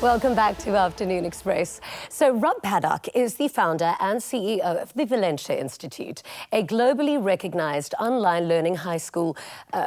Welcome back to Afternoon Express. So Rob Paddock is the founder and CEO of the Valenture Institute, a globally recognized online learning high school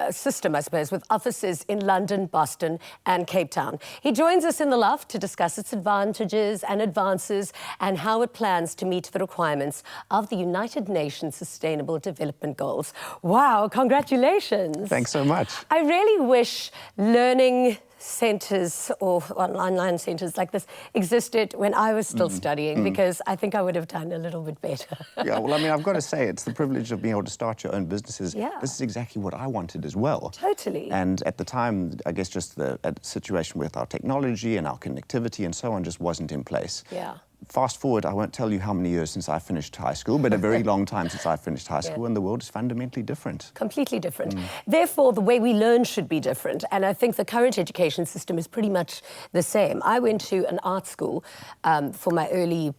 system, I suppose, with offices in London, Boston and Cape Town. He joins us in the loft to discuss its advantages and advances and how it plans to meet the requirements of the United Nations Sustainable Development Goals. Wow, congratulations. Thanks so much. I really wish learning centres or online centres like this existed when I was still studying, because I think I would have done a little bit better. Yeah, well, I mean, I've got to say, it's the privilege of being able to start your own businesses. Yeah. This is exactly what I wanted as well. Totally. And at the time, I guess just the situation with our technology and our connectivity and so on just wasn't in place. Yeah. Fast forward, I won't tell you how many years since I finished high school, but a very long time since I finished high school, and the world is fundamentally different. Completely different. Therefore, the way we learn should be different, and I think the current education system is pretty much the same. I went to an art school for my early,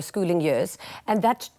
schooling years, and that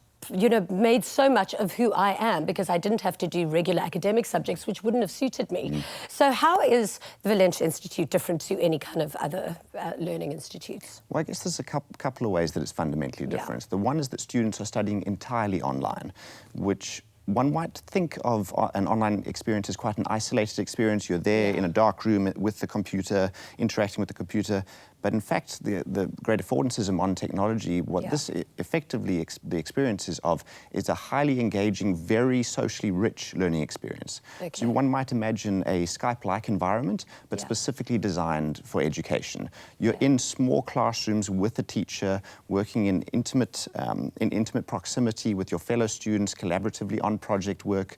made so much of who I am, because I didn't have to do regular academic subjects, which wouldn't have suited me. So how is the Valenture Institute different to any kind of other learning institutes? Well, I guess there's a couple of ways that it's fundamentally different. Yeah. The one is that students are studying entirely online, which one might think of an online experience as quite an isolated experience. You're there in a dark room with the computer, interacting with the computer. But in fact, the great affordances of modern technology, what this effectively the experiences of is a highly engaging, very socially rich learning experience. Okay. So one might imagine a Skype-like environment, but specifically designed for education. You're in small classrooms with a teacher, working in intimate proximity with your fellow students, collaboratively on project work.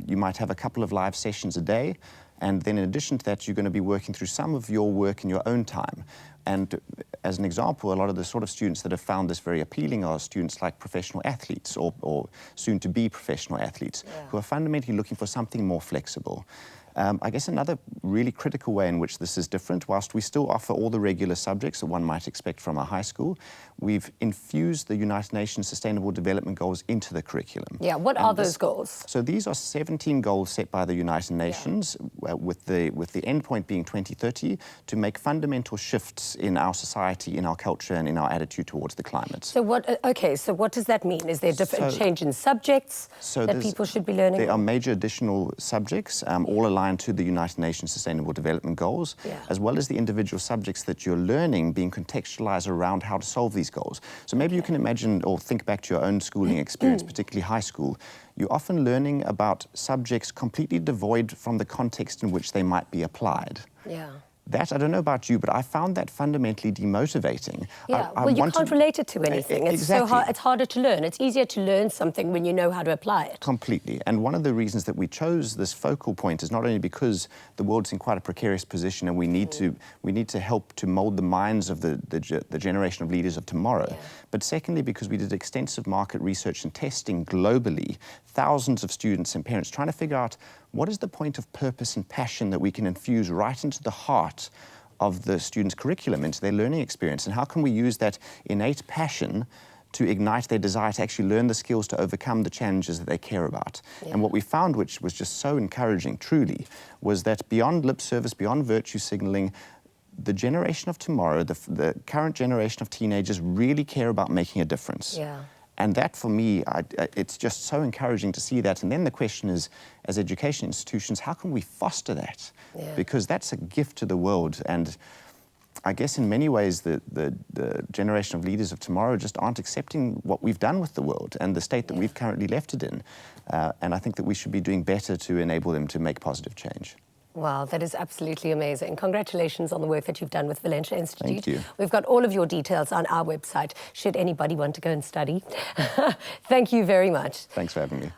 You might have a couple of live sessions a day. And then in addition to that, you're going to be working through some of your work in your own time. And as an example, a lot of the sort of students that have found this very appealing are students like professional athletes or soon-to-be professional athletes who are fundamentally looking for something more flexible. I guess another really critical way in which this is different, whilst we still offer all the regular subjects that one might expect from a high school, we've infused the United Nations Sustainable Development Goals into the curriculum. Yeah, what are those goals? So these are 17 goals set by the United Nations, with the end point being 2030, to make fundamental shifts in our society, in our culture, and in our attitude towards the climate. So what does that mean? Is there a different change in subjects that people should be learning? There are major additional subjects, all aligned to the United Nations Sustainable Development Goals, as well as the individual subjects that you're learning being contextualized around how to solve these goals. So maybe you can imagine or think back to your own schooling experience, particularly high school. You're often learning about subjects completely devoid from the context in which they might be applied. Yeah. That, I don't know about you, but I found that fundamentally demotivating. Yeah, well, you can't relate it to anything. It's so hard, it's harder to learn. It's easier to learn something when you know how to apply it. Completely. And one of the reasons that we chose this focal point is not only because the world's in quite a precarious position and we need to help to mold the minds of the generation of leaders of tomorrow, but secondly because we did extensive market research and testing globally, thousands of students and parents trying to figure out what is the point of purpose and passion that we can infuse right into the heart of the students' curriculum, into their learning experience, and how can we use that innate passion to ignite their desire to actually learn the skills to overcome the challenges that they care about. And what we found, which was just so encouraging, truly, was that beyond lip service, beyond virtue signaling, the generation of tomorrow, the current generation of teenagers really care about making a difference. Yeah. And that, for me, it's just so encouraging to see that. And then the question is, as education institutions, how can we foster that? Yeah. Because that's a gift to the world. And I guess in many ways, the generation of leaders of tomorrow just aren't accepting what we've done with the world and the state that we've currently left it in. And I think that we should be doing better to enable them to make positive change. Wow, that is absolutely amazing. Congratulations on the work that you've done with Valenture Institute. Thank you. We've got all of your details on our website, should anybody want to go and study. Thank you very much. Thanks for having me.